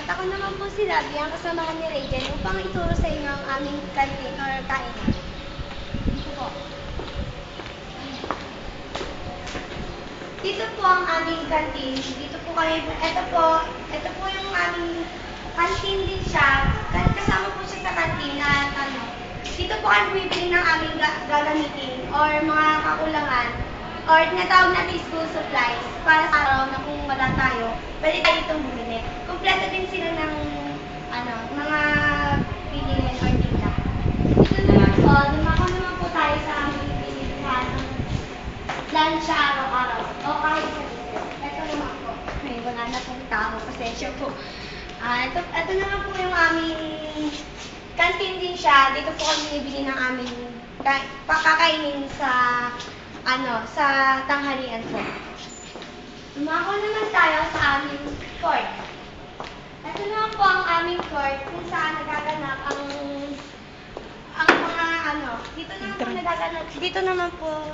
At ako naman po si Rabbi, ang kasamahan ni Rachel, upang ituro sa inyo ang aming kantin or kainan. Dito po. Dito po ang aming kantin. Dito po kayo, ito po yung aming kantin din siya. Kasama po siya sa kantin na dito po kayo bumibili ng aming gagamitin or mga kakulangan or tinatawag natin school supplies para sa araw na kung wala tayo, pwede tayo itong bumili. Kompleto din sila ng mga bilihin or tinda. Ito naman po, dumako naman po tayo sa aming bilihan ng lunch araw-araw o kahit sa dessert. Ito naman po, may wala na pong tao, pasensya po. Ito naman po yung aming kantin din siya. Dito po kami binibili ng aming pakakainin sa sa tanghalian po. Dumako naman tayo sa aming court. Ito naman po ang aming court kung saan nagaganap ang mga dito naman po